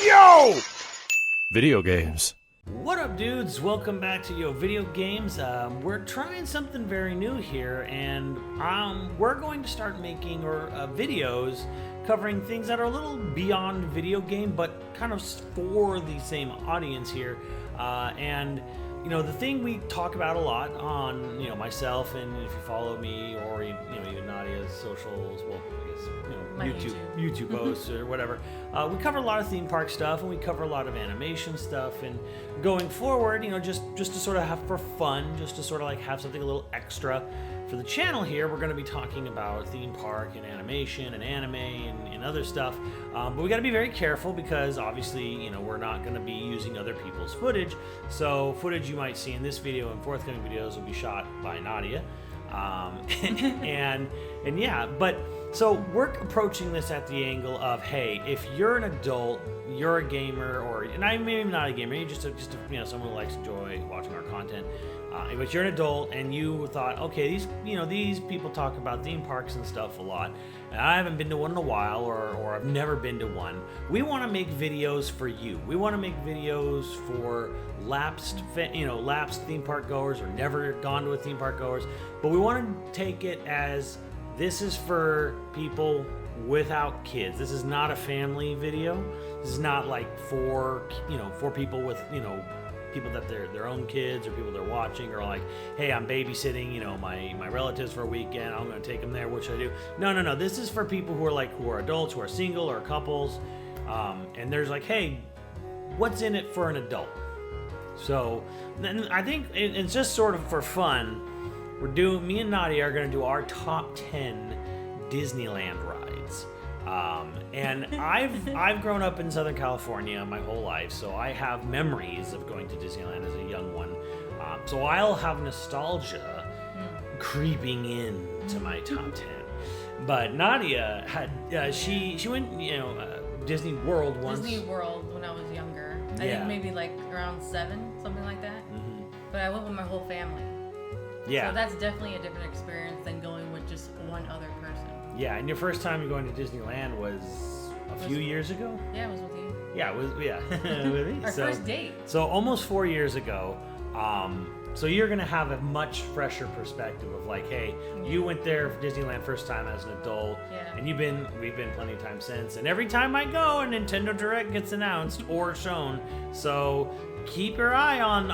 Yo! Video games. What up, dudes? Welcome back to YoVideogames. We're trying something very new here, and we're going to start making videos covering things that are a little beyond video game, but kind of for the same audience here. And you know, the thing we talk about a lot on, you know, myself, and if you follow me, or even Nadia's socials, well, I guess, YouTube posts or whatever. We cover a lot of theme park stuff, and we cover a lot of animation stuff. And going forward, you know, just to sort of have for fun, just to sort of like have something a little extra for the channel here, we're going to be talking about theme park and animation and anime and other stuff. But we got to be very careful because obviously, you know, we're not going to be using other people's footage. So footage you might see in this video and forthcoming videos will be shot by Nadia. And yeah, but so we're approaching this at the angle of, hey, if you're an adult, you're a gamer, or maybe not a gamer, you're just you know, someone who likes to enjoy watching our content. But you're an adult and you thought, okay, these people talk about theme parks and stuff a lot, and I haven't been to one in a while, or I've never been to one. We want to make videos for you. We want to make videos for lapsed theme park goers or never gone to a theme park goers. But we want to take it as this is for people without kids. This is not a family video. This is not like for people with, people that they're their own kids, or people they're watching, or like, hey, I'm babysitting, my relatives for a weekend, I'm going to take them there, what should I do? No. This is for people who are adults, who are single, or couples. And there's like, hey, what's in it for an adult? So then I think it's just sort of for fun. Me and Nadia are going to do our top 10 Disneyland rides. And I've grown up in Southern California my whole life, so I have memories of going to Disneyland as a young one. So I'll have nostalgia creeping into my top 10. But Nadia had she went Disney World once. Disney World when I was younger. I think maybe like around 7, something like that. Mm-hmm. But I went with my whole family. Yeah. So that's definitely a different experience than going with just one other person. Yeah, and your first time going to Disneyland was a few years ago? Yeah, it was with you. Yeah, it was with me. Our first date. So almost 4 years ago. So you're going to have a much fresher perspective of like, hey, you went there for Disneyland first time as an adult, and we've been plenty of times since. And every time I go, a Nintendo Direct gets announced or shown. So keep your eye on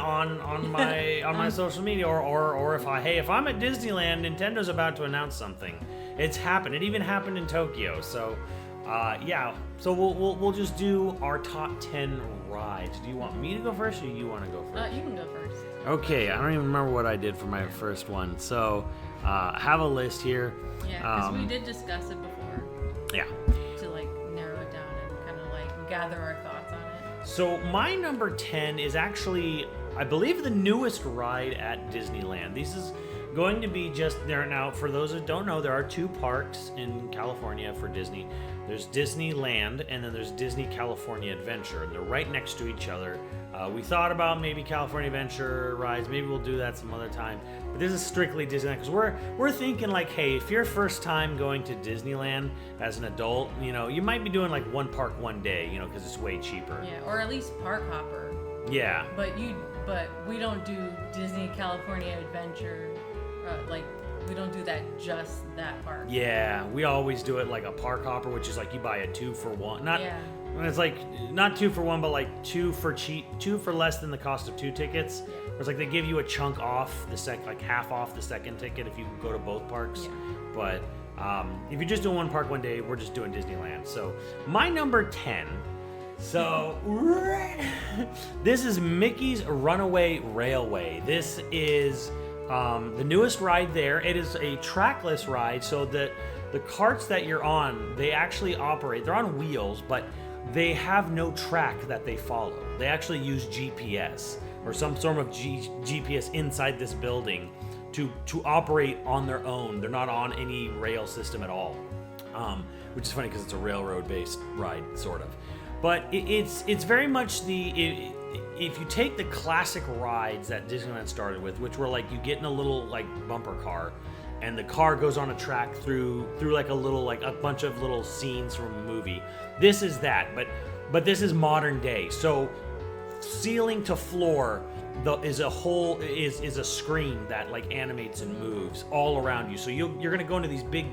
my social media, or if I'm at Disneyland, Nintendo's about to announce something. It's happened. It even happened in Tokyo. So so we'll just do our top 10 rides. Do you want me to go first, or you want to go first? You can go first. Okay, I don't even remember what I did for my first one. So I have a list here. Yeah, because we did discuss it before. Yeah. To like narrow it down and kind of like gather our thoughts on it. So my number 10 is actually, I believe, the newest ride at Disneyland. This is going to be just there now. For those that don't know, there are 2 parks in California for Disney. There's Disneyland, and then there's Disney California Adventure, and they're right next to each other. We thought about maybe California Adventure rides. Maybe we'll do that some other time. But this is strictly Disneyland, because we're thinking like, hey, if you're first time going to Disneyland as an adult, you might be doing like one park one day, because it's way cheaper. Yeah, or at least park hopper. Yeah. But we don't do Disney California Adventure, we don't do that park. Yeah, we always do it like a park hopper, which is like you buy a 2-for-1. It's like not 2-for-1, but like 2 for less than the cost of 2 tickets. Yeah. Where it's like they give you a chunk off like half off the second ticket if you go to both parks. Yeah. But if you're just doing one park one day, we're just doing Disneyland. So my number 10. So this is Mickey's Runaway Railway. This is the newest ride there. It is a trackless ride, so that the carts that you're on, they actually operate. They're on wheels, but they have no track that they follow. They actually use GPS or some sort of GPS inside this building to operate on their own. They're not on any rail system at all, which is funny because it's a railroad-based ride, sort of. But it's very much if you take the classic rides that Disneyland started with, which were like you get in a little like bumper car, and the car goes on a track through like a bunch of little scenes from a movie. This is that, but but this is modern day. So ceiling to floor is a screen that like animates and moves all around you. So you're gonna go into these big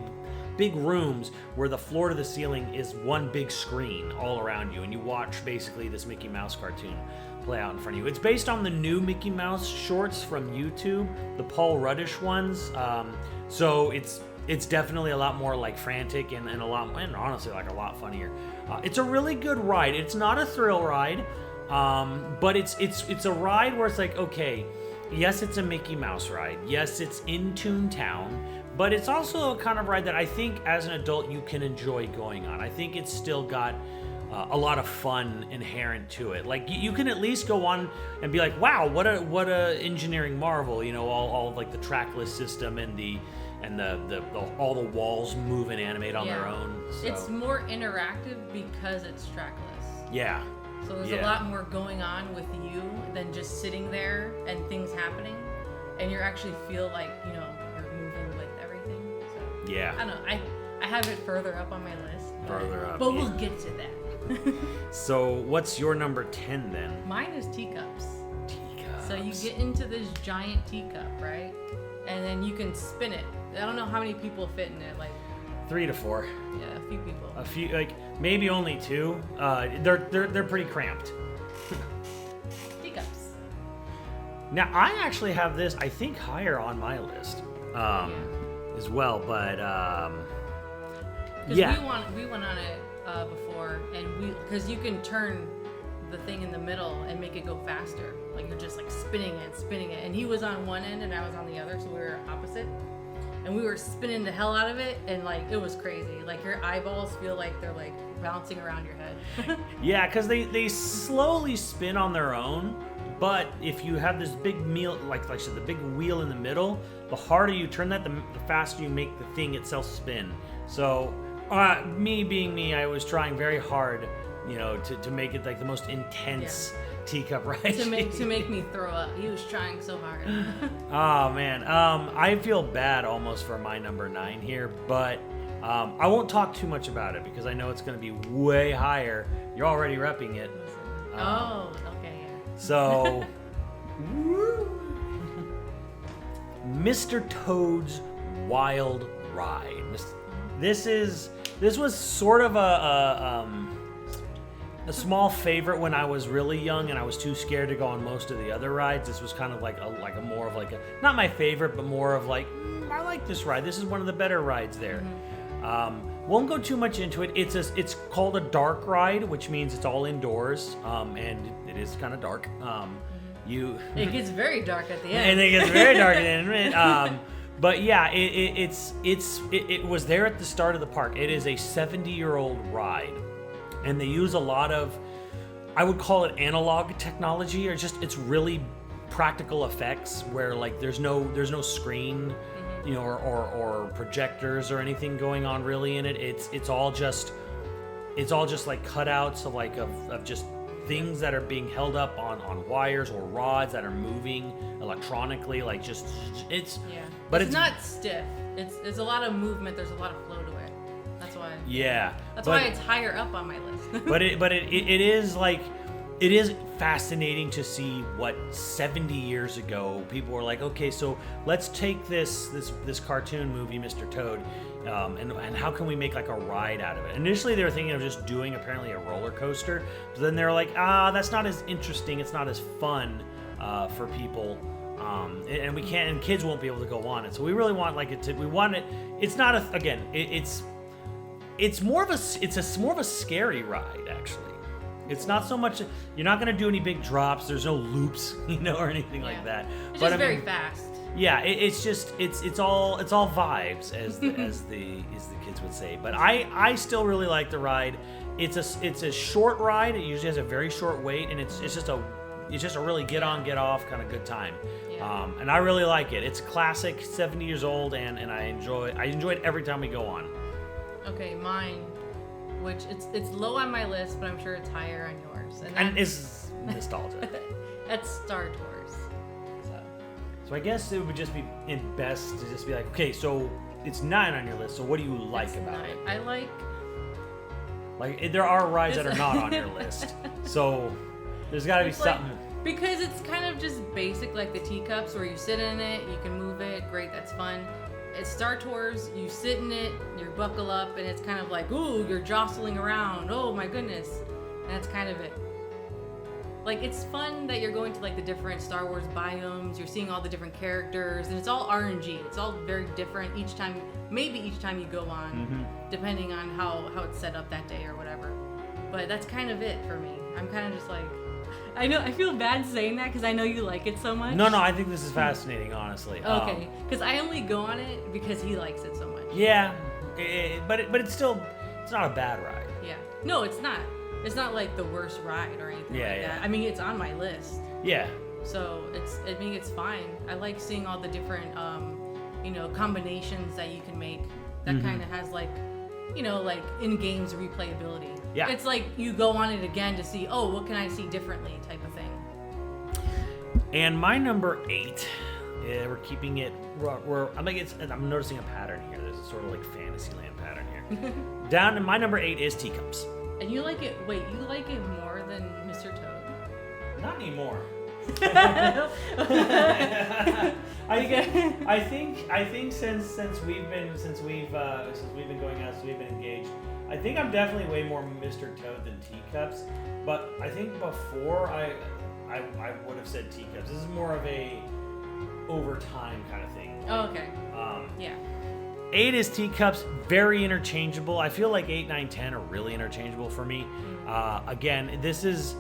rooms where the floor to the ceiling is one big screen all around you, and you watch basically this Mickey Mouse cartoon play out in front of you. It's based on the new Mickey Mouse shorts from YouTube, the Paul Ruddish ones. So it's definitely a lot more like frantic and honestly like a lot funnier. It's a really good ride. It's not a thrill ride, but it's a ride where it's like, okay, yes, it's a Mickey Mouse ride. Yes, it's in Toontown, but it's also a kind of ride that I think as an adult you can enjoy going on. I think it's still got a lot of fun inherent to it. Like you can at least go on and be like, wow, what a engineering marvel, you know, all of like the trackless system and the all the walls move and animate on their own. So. It's more interactive because it's trackless. Yeah. So there's a lot more going on with you than just sitting there and things happening, and you actually feel like, you know, you're moving with everything. So yeah. I don't know. I have it further up on my list. Further up. But we'll get to that. So what's your number 10 then? Mine is teacups. Teacups. So you get into this giant teacup, right? And then you can spin it. I don't know how many people fit in it, like 3 to 4. Yeah, a few people. A few, like maybe only 2. They're pretty cramped. Teacups. Now I actually have this, I think, higher on my list as well, but yeah. We went on it before, and because you can turn the thing in the middle and make it go faster. Like you're just like spinning it. And he was on one end and I was on the other, so we were opposite. And we were spinning the hell out of it, and like it was crazy. Like your eyeballs feel like they're like bouncing around your head. Yeah, because they slowly spin on their own. But if you have this big like I said, the big wheel in the middle, the harder you turn that, the faster you make the thing itself spin. So, me being me, I was trying very hard, you know, to make it like the most intense teacup ride. To make me throw up. He was trying so hard. Oh man, I feel bad almost for my number 9 here, but I won't talk too much about it because I know it's going to be way higher. You're already repping it. Okay, yeah. So, Mr. Toad's Wild Ride. This was sort of a small favorite when I was really young and I was too scared to go on most of the other rides. This was kind of like a more of like a, not my favorite, but more of like, I like this ride. This is one of the better rides there. Won't go too much into it. It's called a dark ride, which means it's all indoors, and it is kind of dark. It gets very dark at the end. And it gets very dark at the end. But yeah, it was there at the start of the park. It is a 70-year-old ride, and they use a lot of, I would call it analog technology, or just it's really practical effects where like there's no screen, you know, or projectors or anything going on really in it. It's all just like cutouts of just things that are being held up on wires or rods that are moving electronically, like just but it's not stiff. It's a lot of movement. There's a lot of flow to it. That's why. Yeah. That's why it's higher up on my list. but it is fascinating to see what 70 years ago people were like, okay, so let's take this cartoon movie, Mr. Toad, and how can we make like a ride out of it? Initially they were thinking of just doing apparently a roller coaster, but then they're like, that's not as interesting, it's not as fun for people, and we can't, and kids won't be able to go on it. So we really want it's not a, again, it's more of a scary ride actually. It's not so much, you're not going to do any big drops, there's no loops, you know, or anything like that. It's just very fast. Yeah, it's all vibes, as the kids would say. But I still really like the ride. It's a short ride. It usually has a very short wait, and it's just a really get on, get off kind of good time. Yeah. And I really like it. It's a classic, 70 years old, and I enjoy it every time we go on. Okay, mine, which it's low on my list, but I'm sure it's higher on yours. And it's nostalgia. That's Star Tours. So I guess it would just be best to just be like, okay, so it's 9 on your list. So what do you like about it? I like Like there are rides that are not on your list, so there's got to be It's like- something. Because it's kind of just basic, like the teacups, where you sit in it, you can move it. Great, that's fun. At Star Tours, you sit in it, you buckle up, and it's kind of like, ooh, you're jostling around. Oh my goodness, and that's kind of it. Like it's fun that you're going to like the different Star Wars biomes. You're seeing all the different characters, and it's all RNG. It's all very different each time. Maybe each time you go on, depending on how it's set up that day or whatever. But that's kind of it for me. I'm kind of just like. I know. I feel bad saying that because I know you like it so much. No, I think this is fascinating, honestly. Okay, because I only go on it because he likes it so much. Yeah, but it's not a bad ride. Yeah. No, it's not. It's not like the worst ride or anything like that. I mean, it's on my list. Yeah. So it's fine. I like seeing all the different, combinations that you can make. That kind of has like, like in games replayability. Yeah. It's like you go on it again to see, oh, what can I see differently, type of thing. And my number 8, we're keeping it. I'm noticing a pattern here. There's a sort of like Fantasyland pattern here. Down in my number 8 is teacups. And you like it? Wait, you like it more than Mr. Toad? Not anymore. I think since we've been going out, since we've been engaged, I think I'm definitely way more Mr. Toad than teacups. But I think before I would have said teacups. This is more of a over time kind of thing. Oh, okay. Yeah. 8 is teacups, very interchangeable. I feel like 8, 9, 10 are really interchangeable for me. Again, this is.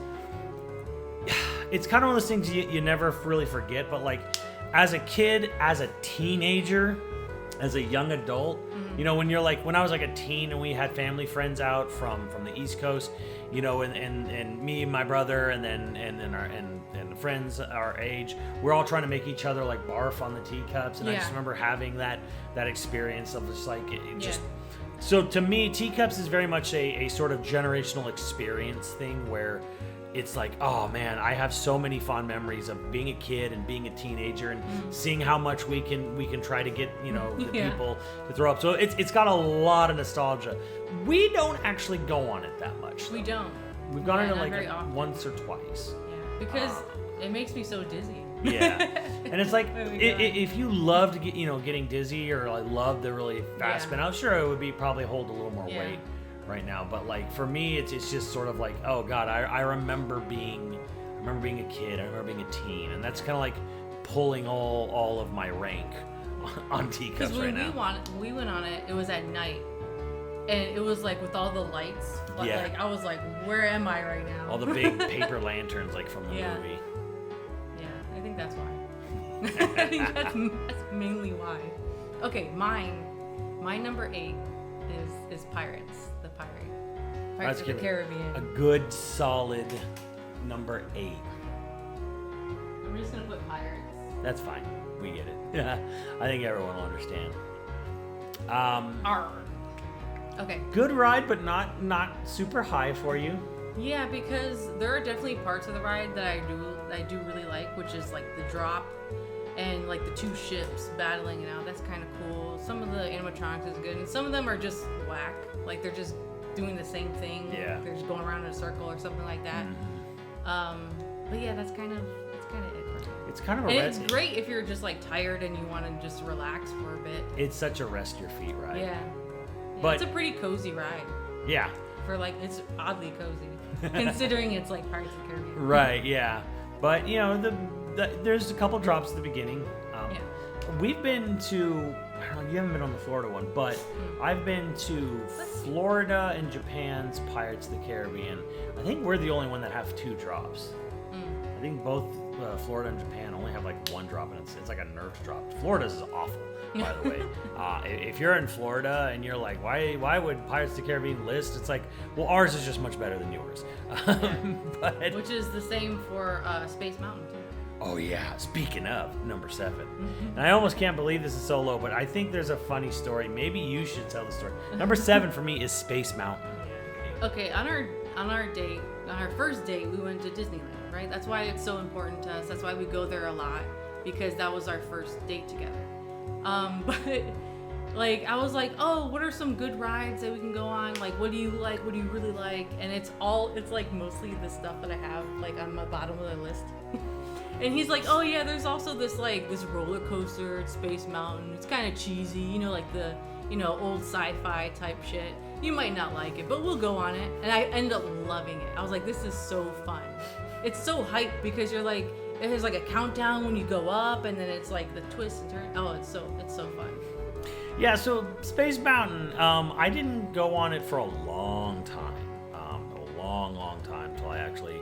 It's kind of one of those things you never really forget, but like as a kid, as a teenager, as a young adult, when I was like a teen and we had family friends out from the East Coast, and me and my brother and the friends our age, we're all trying to make each other like barf on the teacups, and I just remember having that experience of just like just. So to me, teacups is very much a sort of generational experience thing where it's like, oh man, I have so many fond memories of being a kid and being a teenager and seeing how much we can try to get the people to throw up. So it's got a lot of nostalgia. We don't actually go on it that much. We don't. We've gone on it very like often. once or twice. Yeah, because it makes me so dizzy. Yeah, and it's like Oh my God. if you loved getting dizzy or like loved the really fast spin, I'm sure it would be probably hold a little more weight right now. But like for me, it's just sort of like, oh God, I remember being a kid, I remember being a teen, and that's kind of like pulling all of my rank on teacups right now. Because when we went on it, it was at night. And it was like with all the lights. Like I was like, where am I right now? All the big paper lanterns like from the movie. Yeah, I think that's why. I think that's mainly why. Okay, my number 8 is Pirates. Pirates of the Caribbean. A good solid number 8. I'm just gonna put Pirates. That's fine. We get it. Yeah, I think everyone will understand. Arr. Okay. Good ride, but not super high for you. Yeah, because there are definitely parts of the ride that I do really like, which is like the drop and like the 2 ships battling it out. That's kind of cool. Some of the animatronics is good, and some of them are just whack. Like they're just doing the same thing. Yeah. They're just going around in a circle or something like that. But yeah, that's kind of it for me. It's kind of a and rest. it's great if you're just like tired and you want to just relax for a bit. It's such a rest your feet ride. Yeah. But it's a pretty cozy ride. Yeah. For like, it's oddly cozy, considering it's like Pirates of the Caribbean. Right. Yeah. But there's a couple drops at the beginning. We've been to. I don't know, you haven't been on the Florida one, but I've been to Florida and Japan's Pirates of the Caribbean. I think we're the only one that have 2 drops. I think both Florida and Japan only have like 1 drop, and it's like a nerfed drop. Florida's is awful, by the way. If you're in Florida and you're like, why would Pirates of the Caribbean list? It's like, well, ours is just much better than yours. But which is the same for Space Mountain too. Oh yeah, speaking of, number 7. And I almost can't believe this is so low, but I think there's a funny story. Maybe you should tell the story. Number 7 for me is Space Mountain. Okay, on our first date, we went to Disneyland, right? That's why it's so important to us. That's why we go there a lot, because that was our first date together. But Like, I was like, oh, what are some good rides that we can go on? Like, what do you like? What do you really like? And it's like mostly the stuff that I have, like, on my bottom of the list. And he's like, oh yeah, there's also this roller coaster at Space Mountain. It's kind of cheesy, you know, like the, you know, old sci-fi type shit. You might not like it, but we'll go on it. And I ended up loving it. I was like, this is so fun. It's so hyped because you're like, there's like a countdown when you go up, and then it's like the twist and turn. Oh, it's so fun. Yeah, so Space Mountain, I didn't go on it for a long time. Long time till I actually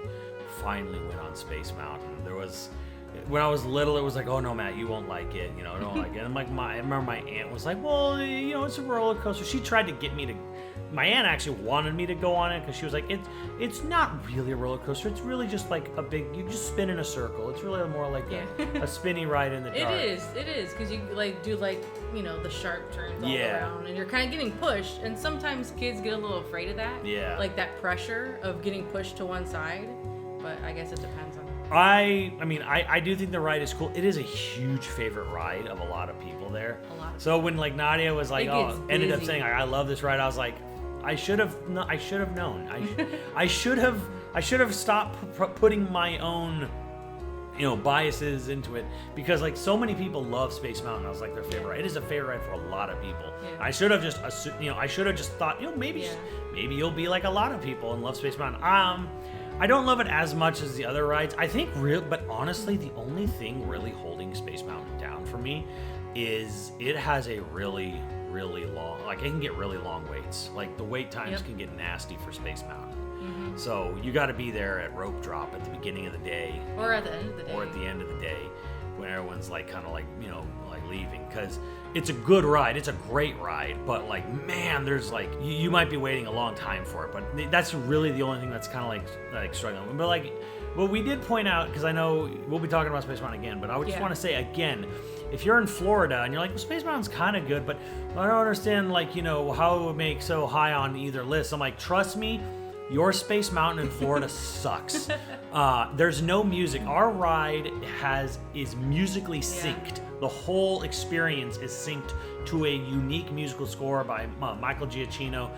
finally went on Space Mountain. When I was little, it was like, oh no, Matt, you won't like it, you know, I don't like it. And like I remember my aunt was like, well, you know, it's a roller coaster. She tried to get me to. My aunt actually wanted me to go on it because she was like, it's not really a roller coaster. It's really just like you just spin in a circle. It's really more like a spinny ride in the dark. It is, because you like do like, you know, the sharp turns all around, and you're kind of getting pushed. And sometimes kids get a little afraid of that. Yeah. Like that pressure of getting pushed to one side. But I guess it depends on. I do think the ride is cool. It is a huge favorite ride of a lot of people there. So when like Nadia was like, ended up saying I love this ride, I was like, I should have known. I should have stopped putting my own, you know, biases into it, because like so many people love Space Mountain. I was like their favorite ride. It is a favorite ride for a lot of people. Yeah. I should have just thought, you know, maybe you'll be like a lot of people and love Space Mountain. I don't love it as much as the other rides. I think but honestly, the only thing really holding Space Mountain down for me is it has a really, really long, like it can get really long waits. Like the wait times can get nasty for Space Mountain. Mm-hmm. So you got to be there at rope drop at the beginning of the day. Or at the end of the day. Or at the end of the day when everyone's like kind of like, you know, like leaving. Because it's a good ride. It's a great ride. But like, man, there's like, you might be waiting a long time for it. But that's really the only thing that's kind of like struggling. But like, what we did point out, because I know we'll be talking about Space Mountain again, but I would just want to say again, if you're in Florida and you're like, well, Space Mountain's kind of good, but I don't understand, like, you know, how it would make so high on either list. I'm like, trust me, your Space Mountain in Florida sucks. There's no music. Our ride is musically synced. The whole experience is synced to a unique musical score by Michael Giacchino,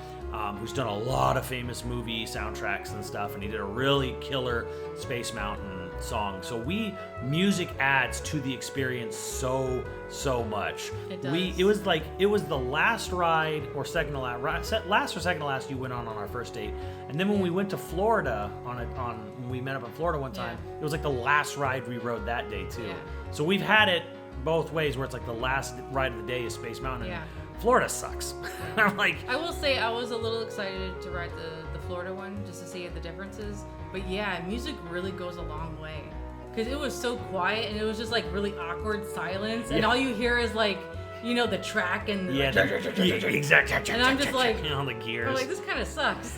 who's done a lot of famous movie soundtracks and stuff, and he did a really killer Space Mountain song. So music adds to the experience so much. It does. It was the last ride or second to last you went on our first date, and then when we went to Florida when we met up in Florida one time, it was like the last ride we rode that day too. So we've had it both ways, where it's like the last ride of the day is Space Mountain. Florida sucks. I'm like, I will say I was a little excited to ride the Florida one just to see the differences. But yeah, music really goes a long way, because it was so quiet and it was just like really awkward silence, and all you hear is like, you know, the track and exactly. And I'm just like, on the gears. I'm like, this kind of sucks.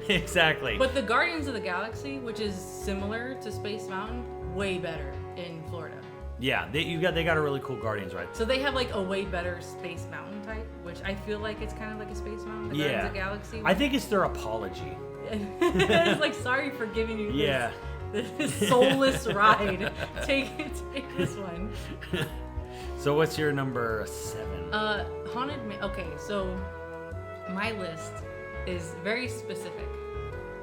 Exactly. But the Guardians of the Galaxy, which is similar to Space Mountain, way better in Florida. Yeah, they got a really cool Guardians ride. So they have like a way better Space Mountain type, which I feel like it's kind of like a Space Mountain. The Guardians of the Galaxy. I think it's their apology. It's like, sorry for giving you this soulless ride. Take this one. So what's your number 7? Okay, so my list is very specific.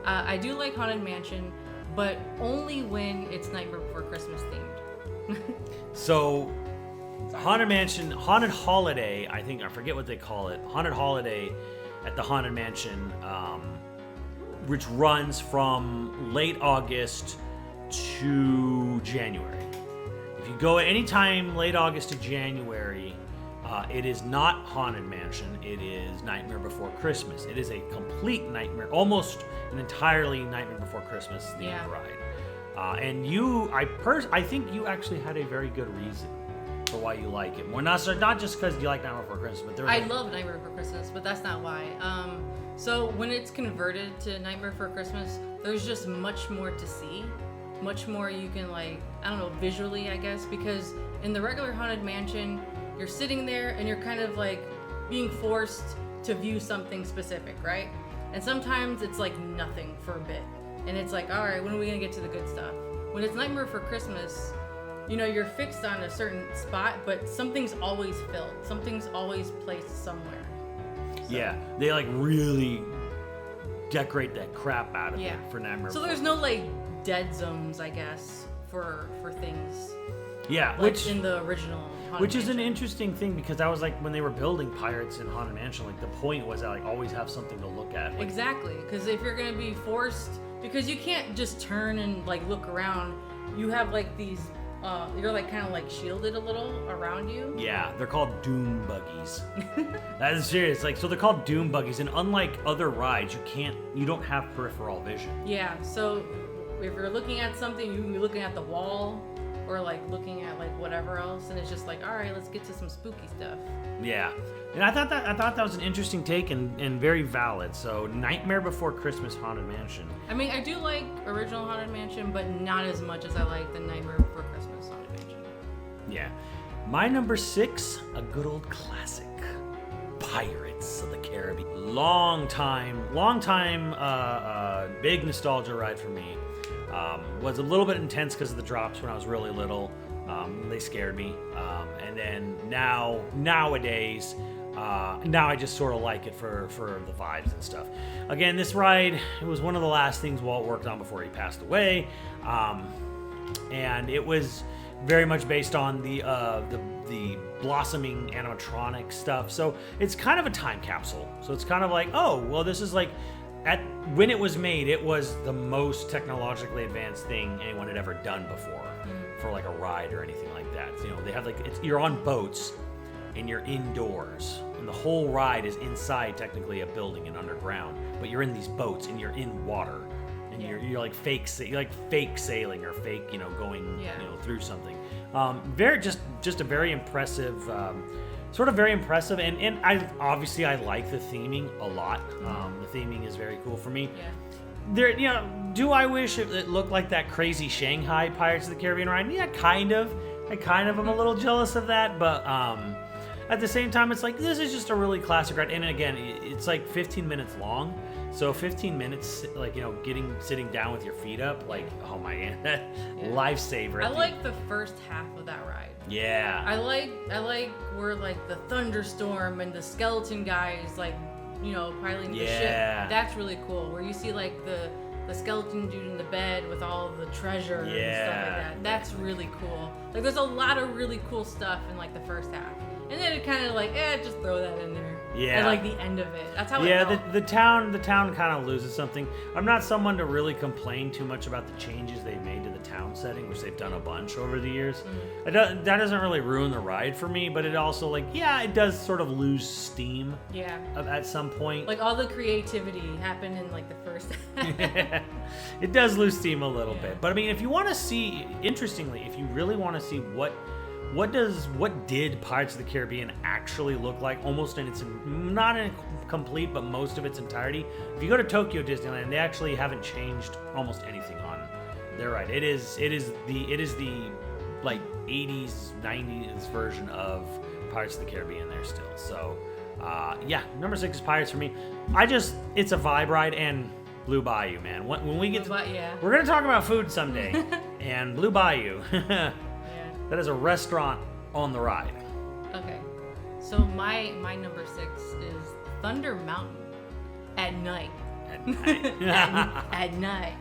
I do like Haunted Mansion, but only when it's Nightmare Before Christmas themed. So Haunted Mansion, Haunted Holiday, I forget what they call it. Haunted Holiday at the Haunted Mansion, which runs from late August to January. If you go at any time late August to January, it is not Haunted Mansion. It is Nightmare Before Christmas. It is a complete nightmare, almost an entirely Nightmare Before Christmas themed ride. And I think you actually had a very good reason for why you like it. Not just because you like Nightmare Before Christmas, but I love Nightmare Before Christmas, but that's not why. So when it's converted to Nightmare Before Christmas, there's just much more to see. Much more you can, like, I don't know, visually, I guess, because in the regular Haunted Mansion, you're sitting there and you're kind of like being forced to view something specific, right? And sometimes it's like nothing for a bit. And it's like, all right, when are we gonna get to the good stuff? When it's Nightmare Before Christmas, you know, you're fixed on a certain spot, but something's always filled. Something's always placed somewhere. So. Yeah, they like really decorate that crap out of it for Nightmare. So there's no like dead zones, I guess, for things. Yeah, like which in the original. Haunted Which is Mansion. an interesting thing because that was like when they were building Pirates in Haunted Mansion, like the point was to like always have something to look at. Like, Exactly, because if you're gonna be forced, because you can't just turn and like look around. You have like these. You're like kind of like shielded a little around you. Yeah, they're called doom buggies. That is serious. Like, so they're called doom buggies, and unlike other rides, you don't have peripheral vision. Yeah, so if you're looking at something, you can be looking at the wall or like looking at like whatever else, and it's just like, all right, let's get to some spooky stuff. Yeah, and I thought that was an interesting take and very valid. So, Nightmare Before Christmas Haunted Mansion. I mean, I do like original Haunted Mansion, but not as much as I like the Nightmare Before Christmas Haunted Mansion. Yeah, my number 6, a good old classic, Pirates of the Caribbean. Long time, big nostalgia ride for me. Was a little bit intense because of the drops when I was really little. They scared me. And then nowadays, now I just sort of like it for the vibes and stuff. Again, this ride, it was one of the last things Walt worked on before he passed away. And it was very much based on the blossoming animatronic stuff. So it's kind of a time capsule. So it's kind of like, oh, well, this is like, when it was made, it was the most technologically advanced thing anyone had ever done before for like a ride or anything like that. So, you know, they have like, you're on boats and you're indoors, and the whole ride is inside technically a building and underground, but you're in these boats and you're in water, and you're like fake sailing or fake, you know, going you know, through something. Very just a very impressive. Sort of very impressive, and I like the theming a lot. The theming is very cool for me. Yeah. There, you know, do I wish it looked like that crazy Shanghai Pirates of the Caribbean ride? Yeah, kind of. I kind of am a little jealous of that, but at the same time, it's like this is just a really classic ride. And again, it's like 15 minutes long. So 15 minutes, like, you know, sitting down with your feet up, like, oh my god, lifesaver. I like the first half of that ride. Yeah. I like where like the thunderstorm and the skeleton guys, like, you know, piloting the ship. That's really cool. Where you see like the skeleton dude in the bed with all of the treasure and stuff like that. That's really cool. Like, there's a lot of really cool stuff in like the first half. And then it kind of like, just throw that in there. Yeah. At like the end of it. That's how it felt. the town kind of loses something. I'm not someone to really complain too much about the changes they've made to the town setting, which they've done a bunch over the years. That doesn't really ruin the ride for me, but it also, like, it does sort of lose steam. Yeah. At some point. Like, all the creativity happened in like the first half. It does lose steam a little bit. But I mean, if you want to see, interestingly, if you really want to see what did Pirates of the Caribbean actually look like, almost in its, not in complete, but most of its entirety. If you go to Tokyo Disneyland, they actually haven't changed almost anything on their ride. It is the like 80s, 90s version of Pirates of the Caribbean there still. So number 6 is Pirates for me. It's a vibe ride, and Blue Bayou, man. When we get we're gonna talk about food someday, and Blue Bayou. That is a restaurant on the ride. Okay. So my number 6 is Thunder Mountain at night. At night. At night.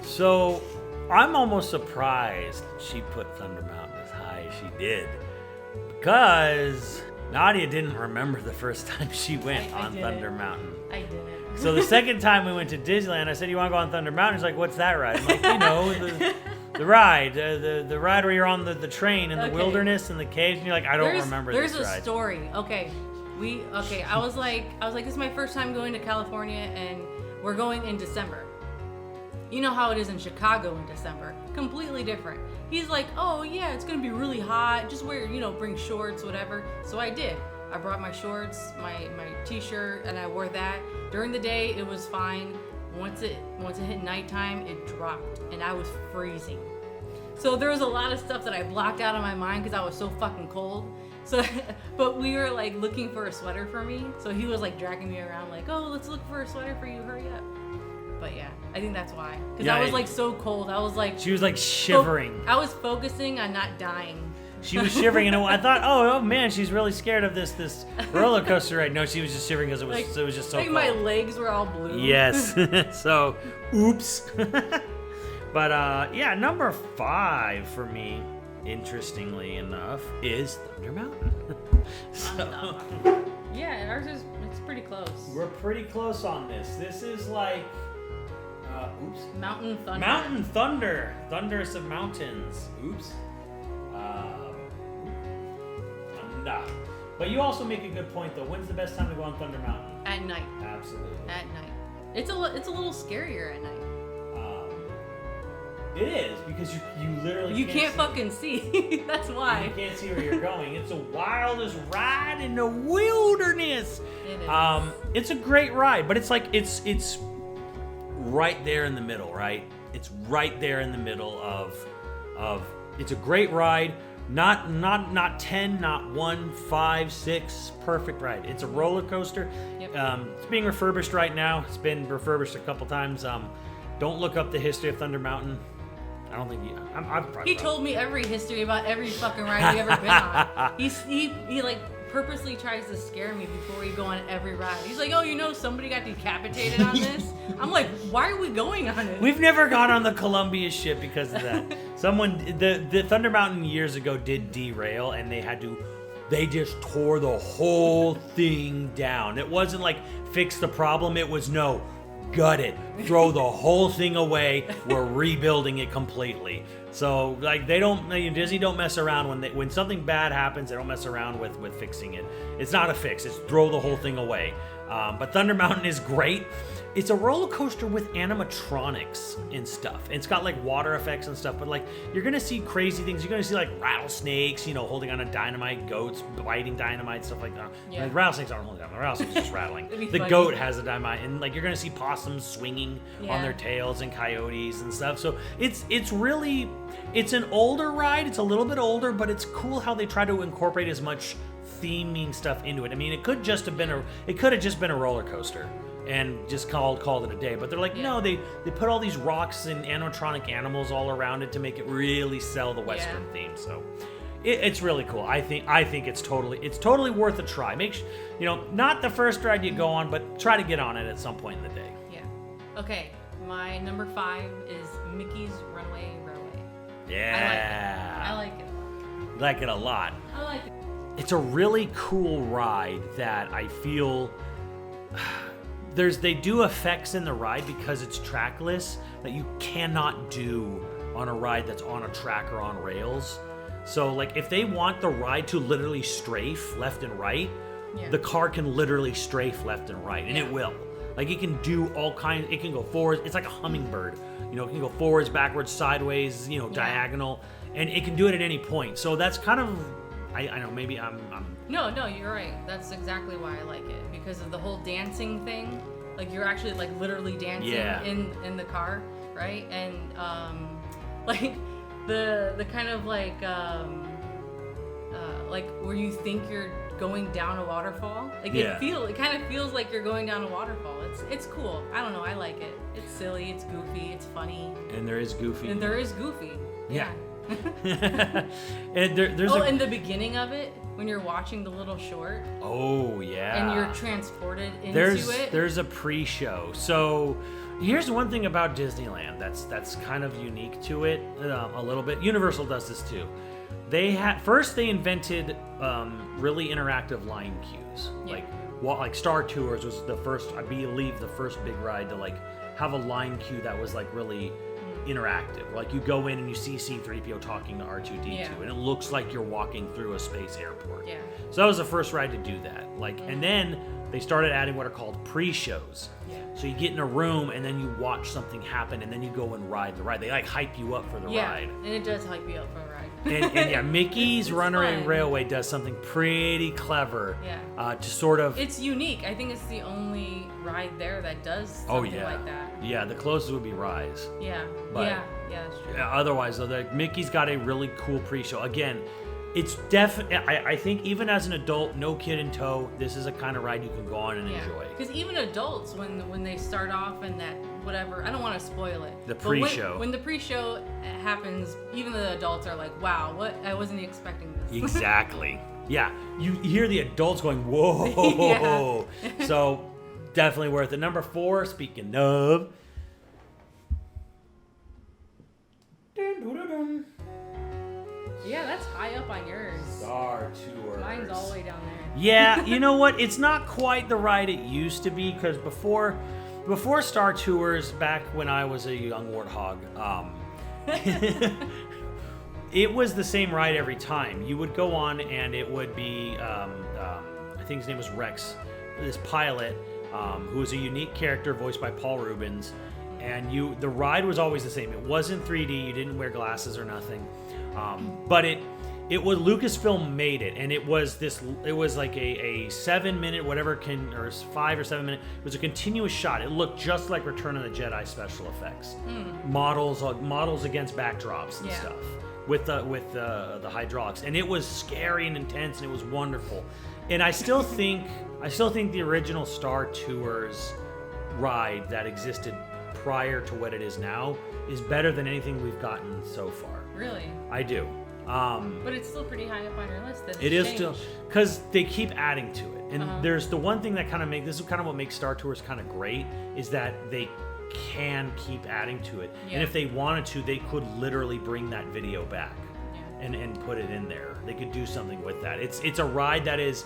So I'm almost surprised she put Thunder Mountain as high as she did, because Nadia didn't remember the first time she went on Thunder Mountain. I didn't. So the second time we went to Disneyland, I said, "You want to go on Thunder Mountain?" She's like, "What's that ride?" I'm like, "You know, the ride, the ride where you're on the train in the wilderness and the caves." And you're like, "I don't remember this ride." There's a story. Okay. I was like, this is my first time going to California, and we're going in December. You know how it is in Chicago in December. Completely different. He's like, "Oh yeah, it's gonna be really hot. Just wear, bring shorts, whatever." So I did. I brought my shorts, my t-shirt, and I wore that. During the day, it was fine. Once it hit nighttime, it dropped, and I was freezing. So there was a lot of stuff that I blocked out of my mind because I was so fucking cold. So, but we were like looking for a sweater for me. So he was like dragging me around, like, "Oh, let's look for a sweater for you. Hurry up." But yeah, I think that's why. Because Yeah, I was like so cold. I was like. She was like shivering. I was focusing on not dying. She was shivering, and I thought, oh man, she's really scared of this roller coaster ride. No, she was just shivering because it was just so like cold. my legs were all blue. Yes. So, oops. But yeah, number 5 for me, interestingly enough, is Thunder Mountain. So Yeah, ours is it's pretty close. we're pretty close on this. This is like, oops. Mountain Thunder. Mountain Thunder. Thunderous of mountains. Oops. Nah. But you also make a good point, though. When's the best time to go on Thunder Mountain? At night. Absolutely. At night. It's a little scarier at night. It is, because you literally You can't fucking see. That's why. You can't see where you're going. It's the wildest ride in the wilderness. It is. It's a great ride, but it's like it's right there in the middle, right? It's right there in the middle of it's a great ride. Not 10, not 1, 5, 6, perfect ride. It's a roller coaster. Yep. It's being refurbished right now. It's been refurbished a couple times. Don't look up the history of Thunder Mountain. I don't think I'm He told me every history about every fucking ride we ever been on. He like purposely tries to scare me before we go on every ride. He's like, oh, you know, somebody got decapitated on this. I'm like, why are we going on it? We've never gone on the Columbia ship because of that. The Thunder Mountain years ago did derail, and they just tore the whole thing down. It wasn't like fix the problem. It was no, gut it, throw the whole thing away. We're rebuilding it completely. So like Disney don't mess around when something bad happens. They don't mess around with fixing it. It's not a fix. It's throw the whole thing away. But Thunder Mountain is great. It's a roller coaster with animatronics and stuff. It's got like water effects and stuff, but like you're gonna see crazy things. You're gonna see like rattlesnakes, holding on a dynamite, goats biting dynamite, stuff like that. Yeah. Like, rattlesnakes aren't holding on. The rattlesnakes are just rattling. It'd be The funny. goat has a dynamite, and like you're gonna see possums swinging on Yeah. their tails and coyotes and stuff. So it's an older ride. It's a little bit older, but it's cool how they try to incorporate as much theming stuff into it. I mean, it could have just been a roller coaster and just called it a day. But they're like, no, they put all these rocks and animatronic animals all around it to make it really sell the Western theme. So it's really cool. I think it's totally worth a try. Make sure, not the first ride you go on, but try to get on it at some point in the day. Yeah. Okay. My number 5 is Mickey's Runaway Railway. Yeah. I like it. You like it a lot. I like it. It's a really cool ride that I feel they do effects in the ride because it's trackless that you cannot do on a ride that's on a track or on rails. So like if they want the ride to literally strafe left and right, the car can literally strafe left and right, and it will. Like it can do all kinds. It can go forward. It's like a hummingbird. It can go forwards, backwards, sideways. Diagonal, and it can do it at any point. So that's kind of. I know. Maybe I'm. No, you're right. That's exactly why I like it, because of the whole dancing thing. Like you're actually like literally dancing in the car, right? And like the kind of like where you think you're going down a waterfall. Like it kind of feels like you're going down a waterfall. It's cool. I don't know. I like it. It's silly. It's goofy. It's funny. And there is Goofy. Yeah. And there's in the beginning of it, when you're watching the little short. Oh yeah. And you're transported into it. There's a pre-show. So here's one thing about Disneyland that's kind of unique to it a little bit. Universal does this too. They invented really interactive line cues. Yeah. Like Star Tours was the first, I believe, the first big ride to like have a line cue that was like really interactive. Like you go in and you see C-3PO talking to R2-D2 and it looks like you're walking through a space airport. Yeah. So that was the first ride to do that. And then they started adding what are called pre-shows. Yeah. So you get in a room and then you watch something happen and then you go and ride the ride. They like hype you up for the ride. And it does hype you up for a ride. and Mickey's Runaway fun. Railway does something pretty clever. Yeah. To sort of. It's unique. I think it's the only ride there that does something like that. Yeah, the closest would be Rise. Yeah. But, yeah, that's true. Otherwise, though, Mickey's got a really cool pre-show. Again, it's I think even as an adult, no kid in tow, this is a kind of ride you can go on and enjoy. Because even adults, when they start off in that whatever. I don't want to spoil it. The But pre-show. when the pre-show happens, even the adults are like, "Wow, what? I wasn't expecting this." Exactly. Yeah, you hear the adults going, "Whoa!" So definitely worth it. Number 4. Speaking of. Yeah, that's high up on yours. Star Tours. Mine's all the way down there. Yeah, you know what? It's not quite the ride it used to be, because before Star Tours, back when I was a young warthog, it was the same ride every time. You would go on, and it would be, I think his name was Rex, this pilot, who was a unique character voiced by Paul Rubens, and the ride was always the same. It wasn't 3D. You didn't wear glasses or nothing, but it was Lucasfilm made it, and it was like a 7-minute, whatever, or 5 or 7 minute. It was a continuous shot. It looked just like Return of the Jedi special effects, models against backdrops and stuff with the hydraulics, and it was scary and intense, and it was wonderful. And I still think the original Star Tours ride that existed prior to what it is now is better than anything we've gotten so far. Really? I do. But it's still pretty high up on your list. It is still, because they keep adding to it. And there's the one thing that this is kind of what makes Star Tours kind of great, is that they can keep adding to it. Yeah. And if they wanted to, they could literally bring that video back and put it in there. They could do something with that. It's a ride that is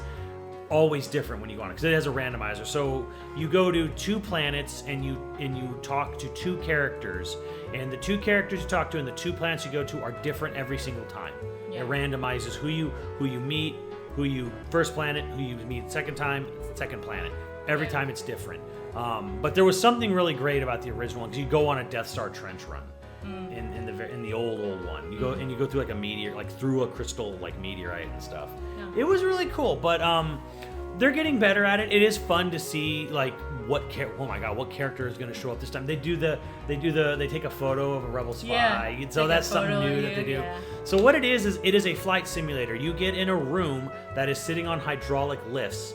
always different when you go on it, because it has a randomizer. So you go to 2 planets and you talk to 2 characters, and the 2 characters you talk to and the 2 planets you go to are different every single time. Yeah. It randomizes who you meet, who you first planet, who you meet second time, second planet. Every time it's different. But there was something really great about the original one, because you go on a Death Star trench run in the old one. You go and you go through like a meteor, like through a crystal like meteorite and stuff. Yeah. It was really cool, but they're getting better at it. It is fun to see like what character is going to show up this time. They take a photo of a rebel spy. Yeah, So that's something new that they do. Yeah. So what it is it is a flight simulator. You get in a room that is sitting on hydraulic lifts,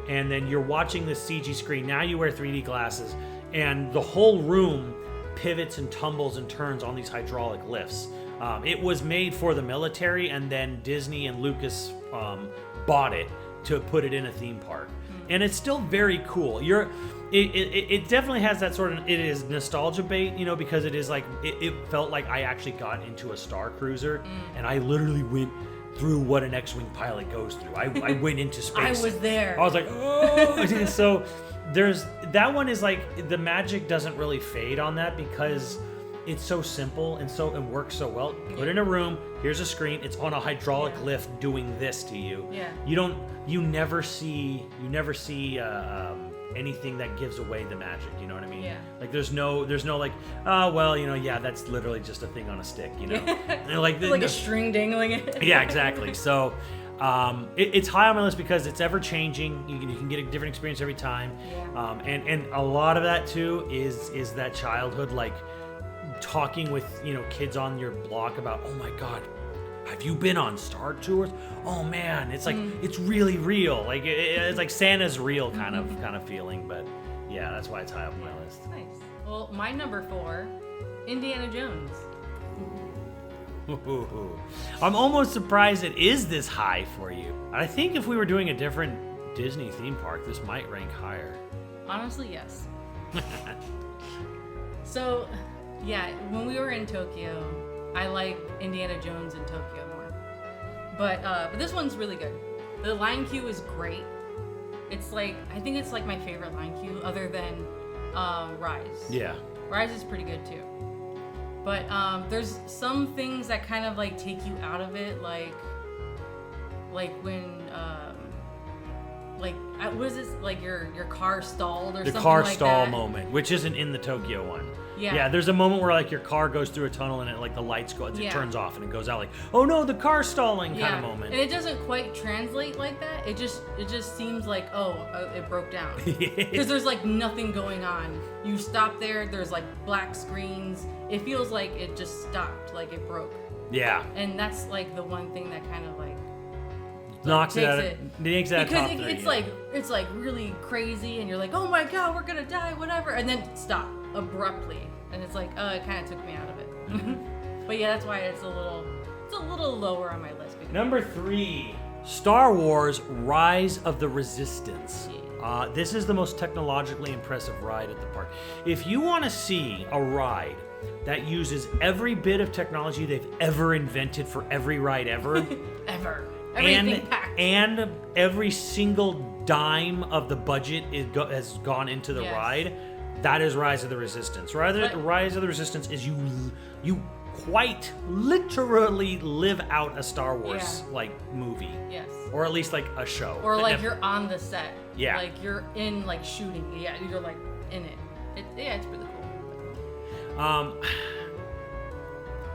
and then you're watching the CG screen. Now you wear 3D glasses, and the whole room pivots and tumbles and turns on these hydraulic lifts. It was made for the military, and then Disney and Lucas bought it to put it in a theme park. And it's still very cool. It definitely has that sort of, it is nostalgia bait, because it is like, it felt like I actually got into a Star Cruiser, and I literally went through what an X-Wing pilot goes through. I went into space. I was there. I was like, oh! So that one is like, the magic doesn't really fade on that, because it's so simple and works so well. Put in a room, here's a screen, it's on a hydraulic lift doing this to you. Yeah. You never see anything that gives away the magic, you know what I mean? Yeah. Like there's no like, oh well, that's literally just a thing on a stick, And like a string dangling it. Yeah, exactly. So it's high on my list because it's ever changing. You can get a different experience every time. Yeah. And a lot of that too is that childhood, like talking with kids on your block about, oh my god, have you been on Star Tours? Oh man, it's like it's really real. Like it's like Santa's real kind of feeling. But yeah, that's why it's high up on my list. Nice. Well, my number 4, Indiana Jones. I'm almost surprised it is this high for you. I think if we were doing a different Disney theme park, this might rank higher. Honestly, yes. So, yeah, when we were in Tokyo, I like Indiana Jones in Tokyo more. But this one's really good. The line queue is great. It's like, I think it's like my favorite line queue other than Rise. Yeah. Rise is pretty good too. But there's some things that kind of like take you out of it, like when what is this, like your car stalled or something like that? The car stall moment, which isn't in the Tokyo one. Yeah. Yeah, there's a moment where like your car goes through a tunnel and it the lights go, it turns off and it goes out like, oh no, the car's stalling kind of moment. And it doesn't quite translate like that. It just seems like, it broke down. Because there's like nothing going on. You stop there, there's like black screens. It feels like it just stopped, like it broke. Yeah. And that's like the one thing that kind of like knocks it out. Because it's like really crazy and you're like, oh my god, we're gonna die, whatever, and then stop. abruptly, and it's like, it kind of took me out of it. But yeah, that's why it's a little lower on my list. Number 3, Star Wars: Rise of the Resistance. This is the most technologically impressive ride at the park. If you want to see a ride that uses every bit of technology they've ever invented for every ride ever, and every single dime of the budget has gone into the ride, that is Rise of the Resistance. Rise of the Resistance is you quite literally live out a Star Wars like movie. Yes. Or at least like a show. Or like you're on the set. Yeah. Like you're in like shooting. Yeah, you're like in it. It's really cool.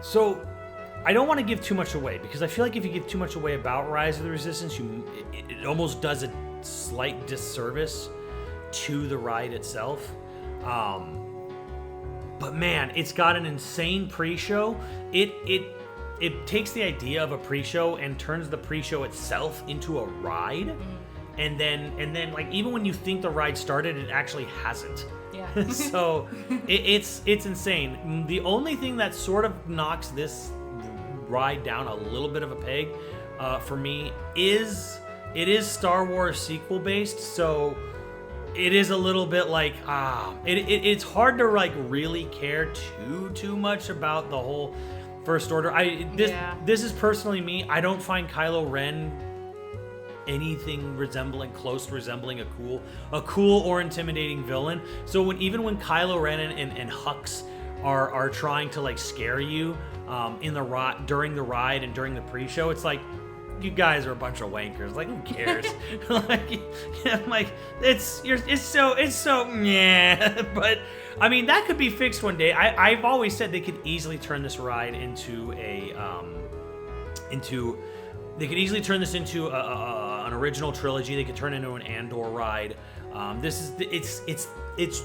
So I don't want to give too much away, because I feel like if you give too much away about Rise of the Resistance, it almost does a slight disservice to the ride itself. But man, it's got an insane pre-show. It takes the idea of a pre-show and turns the pre-show itself into a ride. And then like even when you think the ride started, it actually hasn't. Yeah. So it's insane. The only thing that sort of knocks this ride down a little bit of a peg for me is it is Star Wars sequel based, so it is a little bit like it's hard to like really care too much about the whole First Order. This is personally me. I don't find Kylo Ren anything close to resembling a cool or intimidating villain. So even when Kylo Ren and Hux are trying to like scare you during the ride and during the pre-show, it's like, you guys are a bunch of wankers. Like, who cares? It's so yeah. But I mean, that could be fixed one day. I've always said they could easily turn this ride into an original trilogy. They could turn it into an Andor ride. It's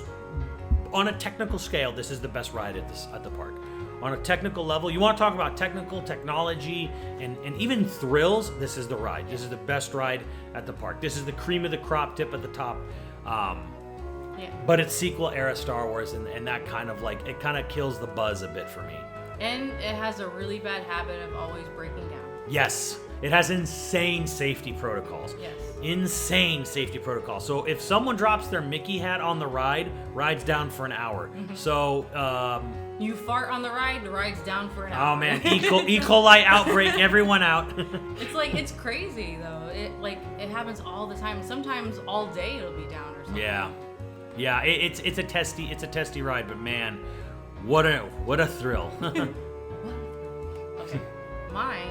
on a technical scale, this is the best ride at the park. On a technical level, you want to talk about technology and even thrills, this is the ride. This is the best ride at the park. This is the cream of the crop tip at the top. But it's sequel era Star Wars, and that kind of like, it kind of kills the buzz a bit for me. And it has a really bad habit of always breaking down. Yes. It has insane safety protocols. Yes. Insane safety protocols. So if someone drops their Mickey hat on the ride's down for an hour. Mm-hmm. So, you fart on the ride's down for an hour. Oh man, E. coli outbreak, everyone out. It's crazy though. It happens all the time. Sometimes all day it'll be down or something. Yeah. It's a testy ride, but man, what a thrill. Okay, my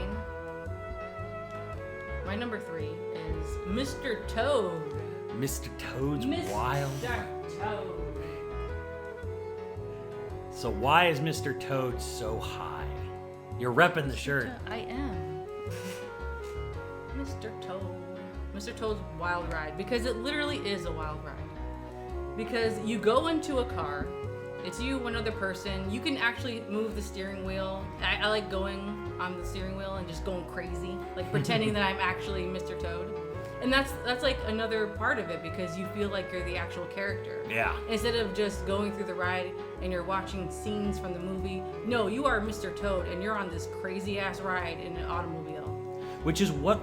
number 3 is Mr. Toad. Mr. Toad's Wild. Mr. Toad. So why is Mr. Toad so high? You're repping the shirt. I am. Mr. Toad. Mr. Toad's Wild Ride, because it literally is a wild ride. Because you go into a car, it's you, one other person. You can actually move the steering wheel. I like going on the steering wheel and just going crazy, like pretending that I'm actually Mr. Toad. And that's like another part of it, because you feel like you're the actual character. Yeah. Instead of just going through the ride and you're watching scenes from the movie, no, you are Mr. Toad and you're on this crazy ass ride in an automobile. Which is what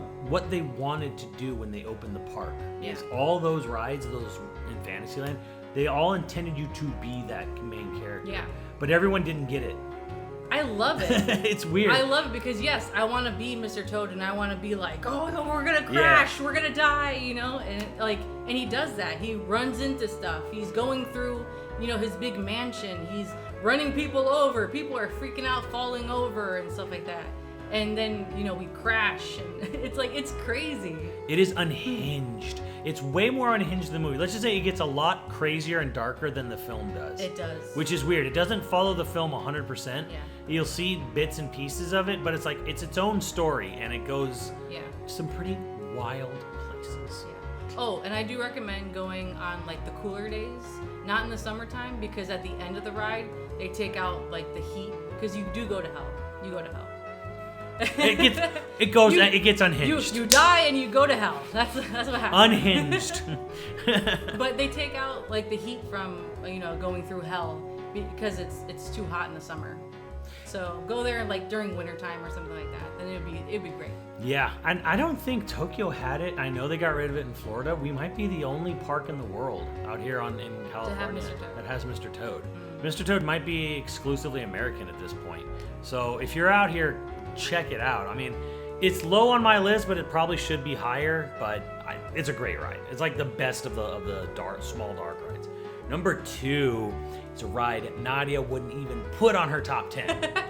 they wanted to do when they opened the park. Yeah. Is all those rides, those in Fantasyland, they all intended you to be that main character. Yeah. But everyone didn't get it. I love it. It's weird. I love it because, yes, I want to be Mr. Toad and I want to be like, oh, we're going to crash, we're going to die, you know? And he does that. He runs into stuff. He's going through, his big mansion. He's running people over. People are freaking out, falling over and stuff like that. And then, we crash and it's crazy. It is unhinged. It's way more unhinged than the movie. Let's just say it gets a lot crazier and darker than the film does. It does. Which is weird. It doesn't follow the film 100%. Yeah. You'll see bits and pieces of it, but it's like, it's its own story, and it goes some pretty wild places. Yeah. Oh, and I do recommend going on like the cooler days, not in the summertime, because at the end of the ride, they take out like the heat, because you do go to hell. You go to hell. It gets unhinged. You die and you go to hell. That's what happens. Unhinged. But they take out like the heat from going through hell, because it's too hot in the summer. So go there like during wintertime or something like that. Then it'd be great. Yeah, and I don't think Tokyo had it. I know they got rid of it in Florida. We might be the only park in the world out here in California Mr. Toad. that has Mr. Toad. Mr. Toad might be exclusively American at this point. So if you're out here, check it out. I mean, it's low on my list, but it probably should be higher. But it's a great ride. It's like the best of the small dark rides. Number 2 is a ride Nadia wouldn't even put on her top 10.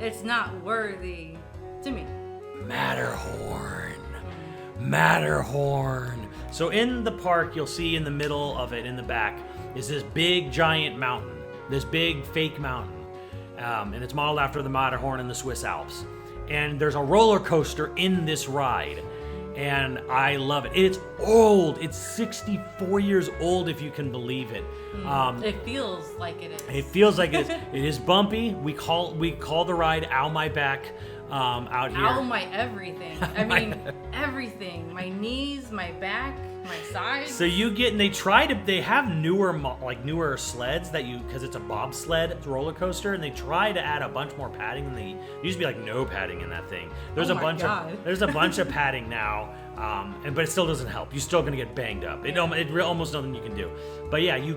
It's not worthy to me. Matterhorn. Matterhorn. So in the park, you'll see in the middle of it, in the back, is this big giant mountain. This big fake mountain. And it's modeled after the Matterhorn in the Swiss Alps. And there's a roller coaster in this ride. And I love it. It's old. It's 64 years old, if you can believe it. It feels like it is. It feels like it is. It is bumpy. We call the ride "Ow My Back" out here. Ow my everything. I mean everything. My knees, my back, my sides. So they have newer sleds because it's a bobsled roller coaster, and they try to add a bunch more padding than they used to be. Like no padding in that thing. There's a bunch of padding now, but it still doesn't help. You're still gonna get banged up. Almost nothing you can do. But yeah, you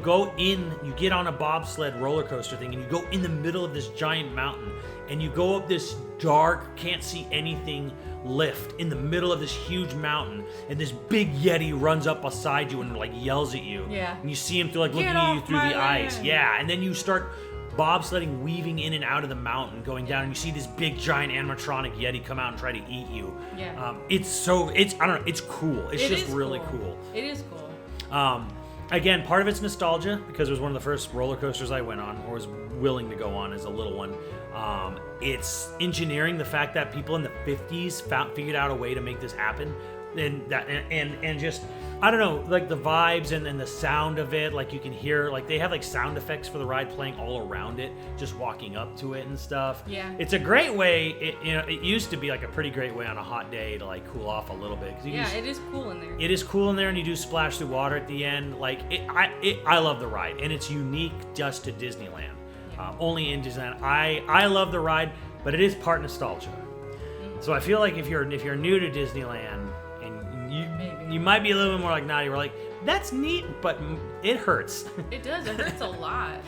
get on a bobsled roller coaster thing, and you go in the middle of this giant mountain, and you go up this dark, can't see anything lift in the middle of this huge mountain, and this big Yeti runs up beside you and like yells at you. Yeah. And you see him looking at you through the ice. Yeah. And then you start bobsledding, weaving in and out of the mountain, going down, and you see this big giant animatronic Yeti come out and try to eat you. Yeah. It's I don't know, it's cool. It's just really cool. It is cool. Again, part of it's nostalgia because it was one of the first roller coasters I went on or was willing to go on as a little one. It's engineering, the fact that people in the 50s figured out a way to make this happen, and just I don't know, like the vibes and the sound of it. Like you can hear, like they have like sound effects for the ride playing all around it, just walking up to it and stuff. Yeah, it's a great way. It used to be like a pretty great way on a hot day to like cool off a little bit. It is cool in there. It is cool in there, and you do splash through water at the end. Like I love the ride, and it's unique just to Disneyland. Only in Disneyland. I love the ride, but it is part nostalgia. So I feel like if you're new to Disneyland, and you might be a little bit more like Nadia, we're like, that's neat, but it hurts. It does. It hurts a lot.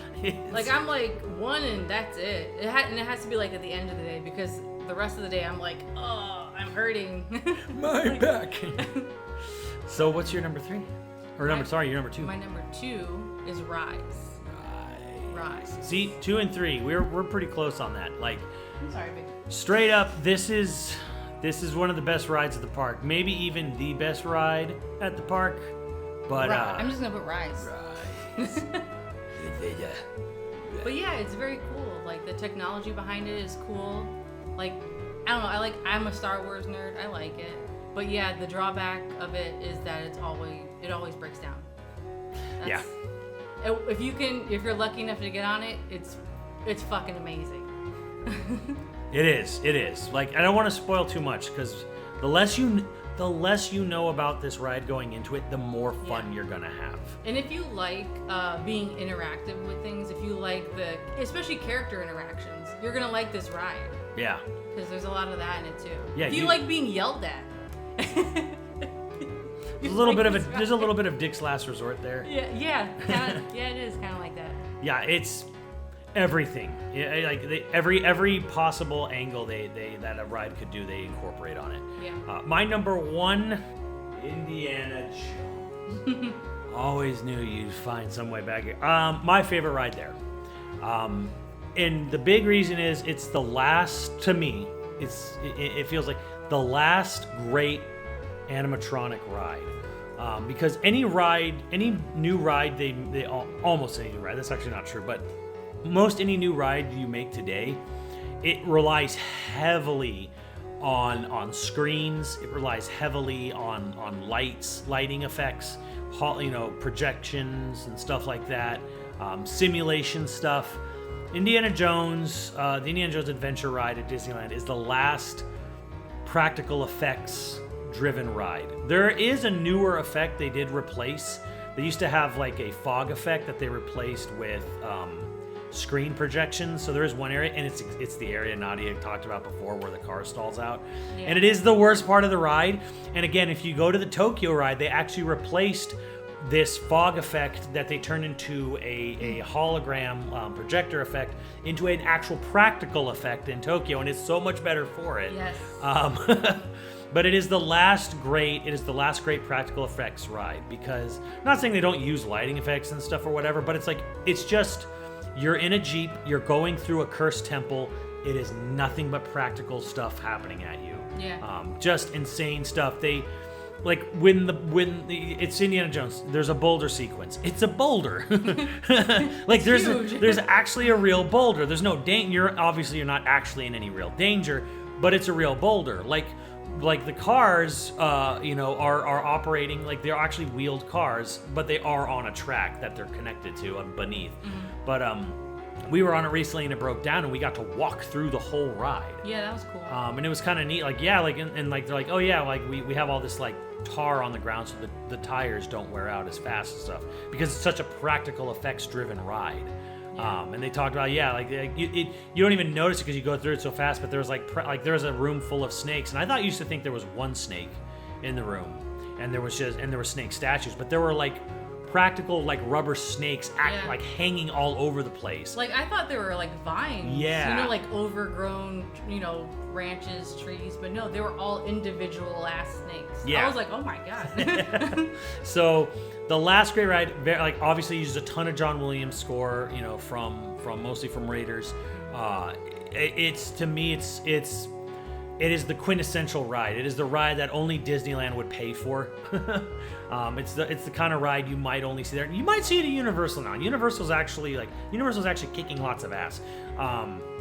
Like I'm like 1 and that's it. And it has to be like at the end of the day, because the rest of the day I'm like, oh, I'm hurting. My back. So what's your number 3? Or your number 2. My number 2 is Rise. Rise. See, 2 and 3, we're pretty close on that. Like, I'm sorry, babe. Straight up, this is one of the best rides at the park. Maybe even the best ride at the park. But I'm just gonna put Rise. Rise. But yeah, it's very cool. Like the technology behind it is cool. Like I don't know. I'm a Star Wars nerd. I like it. But yeah, the drawback of it is that it always breaks down. Yeah. If you're lucky enough to get on it, it's fucking amazing. It is. Like, I don't want to spoil too much, because the less you know about this ride going into it, the more fun you're gonna have. And if you like being interactive with things, if you like especially character interactions, you're gonna like this ride. Yeah. Because there's a lot of that in it too. Yeah. If you like being yelled at. There's a little bit of Dick's Last Resort there. Yeah, it is kind of like that. Yeah, it's everything. Yeah, like every possible angle that a ride could do, they incorporate on it. Yeah. My number 1, Indiana Jones. Always knew you'd find some way back here. My favorite ride there. And the big reason is it's the last, to me, it feels like the last great animatronic ride. Because any new ride, almost any new ride, that's actually not true, but most any new ride you make today, it relies heavily on screens. It relies heavily on lighting effects, projections and stuff like that, simulation stuff. Indiana Jones, the Indiana Jones Adventure ride at Disneyland is the last practical effects driven ride. There is a newer effect they did replace They used to have like a fog effect that they replaced with screen projections. So there is one area, and it's the area Nadia talked about before where the car stalls out. Yeah. And it is the worst part of the ride. And again, if you go to the Tokyo ride, they actually replaced this fog effect that they turned into a hologram projector effect into an actual practical effect in Tokyo, and it's so much better for it. Yes. But it is the last great practical effects ride, because I'm not saying they don't use lighting effects and stuff or whatever, but it's just you're in a Jeep, you're going through a cursed temple. It is nothing but practical stuff happening at you. Yeah. Just insane stuff. They like when it's Indiana Jones, there's a boulder sequence. It's a boulder. Like there's actually a real boulder. There's no danger. You're not actually in any real danger, but it's a real boulder. Like the cars, are operating like they're actually wheeled cars, but they are on a track that they're connected to beneath. Mm-hmm. But we were on it recently and it broke down, and we got to walk through the whole ride. Yeah, that was cool. And it was kind of neat. Like, yeah, like and like they're like, oh yeah, like we have all this like tar on the ground so the tires don't wear out as fast and stuff, because it's such a practical effects driven ride. Yeah. And they talked about you don't even notice it because you go through it so fast. But there was there was a room full of snakes, and I thought you used to think there was one snake in the room, and there were snake statues, but there were like practical like rubber snakes like hanging all over the place. Like I thought they were like vines. Yeah. Like overgrown, branches, trees, but no, they were all individual ass snakes. Yeah. I was like, oh my god. So the last great ride, obviously uses a ton of John Williams score, from mostly from Raiders. It is the quintessential ride. It is the ride that only Disneyland would pay for. It's the kind of ride you might only see there. You might see it at Universal now. Universal's actually kicking lots of ass.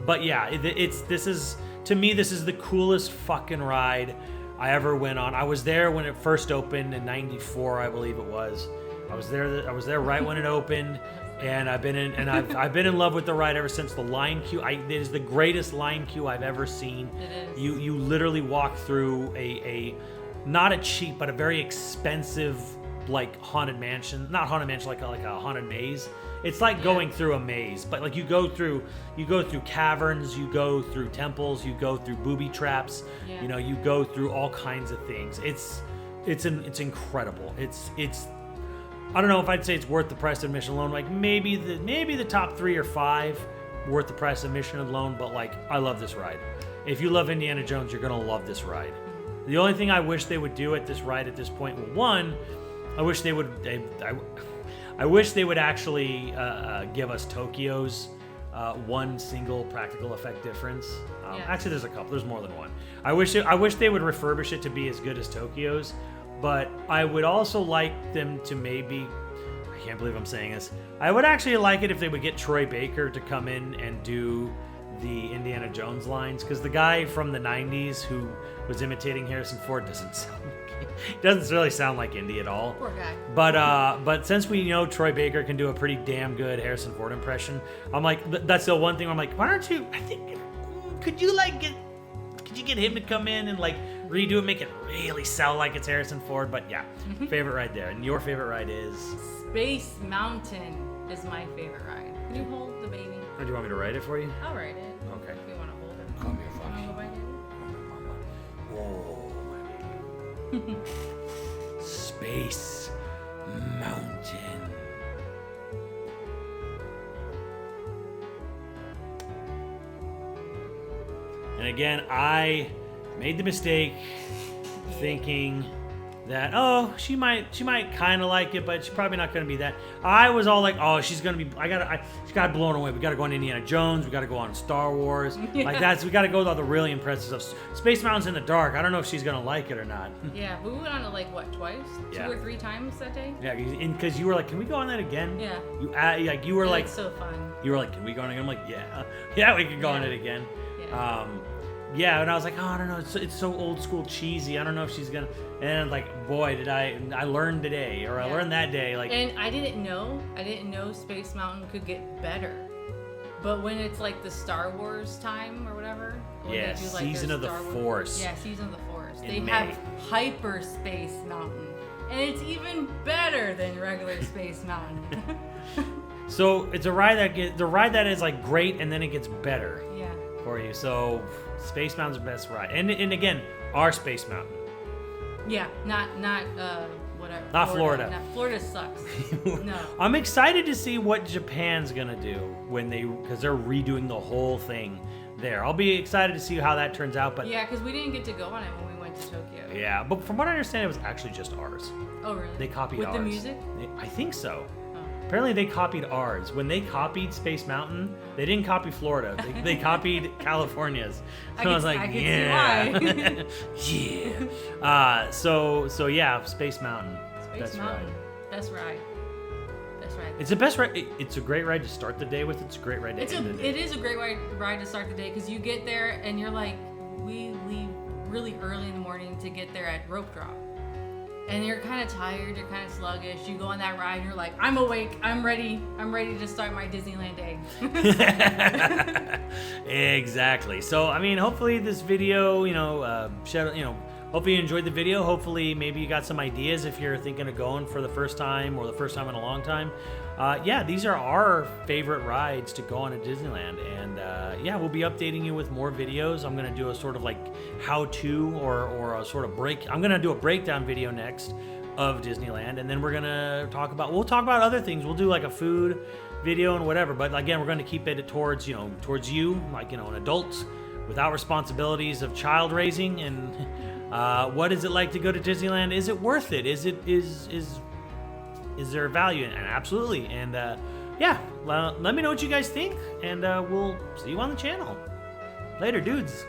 But yeah, this is the coolest fucking ride I ever went on. I was there when it first opened in '94, I believe it was. I was there right when it opened, and I've been in love with the ride ever since. The line queue, it is the greatest line queue I've ever seen. It is. You literally walk through a not a cheap but a very expensive like haunted mansion, not haunted mansion, like a haunted maze. It's like going through a maze, but like you go through caverns, you go through temples, you go through booby traps, you go through all kinds of things. It's incredible. It's I don't know if I'd say it's worth the price of admission alone. Like maybe the top 3 or 5 worth the price of admission alone, but like I love this ride. If you love Indiana Jones, you're gonna love this ride. The only thing I wish they would do at this ride at this point, well, one, I wish they would actually give us Tokyo's one single practical effect difference. Actually, there's a couple. There's more than one. I wish they would refurbish it to be as good as Tokyo's, but I would also like them to maybe. I can't believe I'm saying this. I would actually like it if they would get Troy Baker to come in and do the Indiana Jones lines, because the guy from the 90s who was imitating Harrison Ford doesn't really sound like Indy at all. Poor guy. But since we know Troy Baker can do a pretty damn good Harrison Ford impression, I'm like, that's the one thing I'm like, why don't you? I think could you get him to come in and like redo it, make it really sound like it's Harrison Ford? But yeah, favorite ride there. And your favorite ride is? Space Mountain is my favorite ride. Can you hold the baby? Or do you want me to write it for you? I'll write it. Okay. If you want to hold it. Come here, fuck. Wanna go by it? Whoa, my baby. Space Mountain. And again, I made the mistake thinking that, oh, she might kind of like it, but she's probably not going to be that. I was all like, oh, she's going to be, she got blown away. We got to go on Indiana Jones. We got to go on Star Wars. Yeah. Like we got to go with all the really impressive stuff. Space Mountain's in the dark. I don't know if she's going to like it or not. Yeah, but we went on it like, what, twice? Yeah. 2 or 3 times that day? Yeah, because you were like, can we go on that again? Yeah. You were like, it's so fun. You were like, can we go on it again? I'm like, yeah, we can go on it again. Yeah. Yeah, and I was like, oh, I don't know, it's so old school cheesy. I don't know if she's gonna. And like, boy, did I learned today, or I learned that day. Like, and I didn't know Space Mountain could get better. But when it's like the Star Wars time or whatever, when yeah, they do like Season of the Force. Yeah, Season of the Force. In They May. have Hyperspace Mountain. and it's even better than regular Space Mountain. So it's a ride that is like great, and then it gets better Yeah. for you. So Space Mountain's the best ride, and again, our Space Mountain. Yeah, not whatever. Not Florida. Florida sucks. No. I'm excited to see what Japan's gonna do because they're redoing the whole thing there. I'll be excited to see how that turns out. But Yeah, because we didn't get to go on it when we went to Tokyo. yeah, but from what I understand, it was actually just ours. Oh, really? They copied With ours. the music? I think so. Oh. Apparently they copied ours. When they copied Space Mountain, they didn't copy Florida. They copied California's. So I was like, I can yeah. see why. yeah. So yeah, Space Mountain. Space Best Mountain. ride. Best ride. Best ride. It's the best ride. It's a great ride to start the day with. It's a great ride to end the day. It is a great ride to start the day because you get there and you're like, we leave really early in the morning to get there at rope drop. And you're kind of tired, you're kind of sluggish. You go on that ride and you're like, I'm awake, I'm ready to start my Disneyland day. Exactly. So, I mean, hopefully this video, hopefully you enjoyed the video. Hopefully maybe you got some ideas if you're thinking of going for the first time or the first time in a long time. Yeah, these are our favorite rides to go on at Disneyland. And yeah, we'll be updating you with more videos. I'm going to do a sort of like how-to or a sort of break. I'm going to do a breakdown video next of Disneyland. And then we're going to talk about other things. We'll do like a food video and whatever. But again, we're going to keep it towards you, like, an adult without responsibilities of child raising. And what is it like to go to Disneyland? Is it worth it? Is there value in it? And absolutely. And yeah, let me know what you guys think, and we'll see you on the channel. Later, dudes.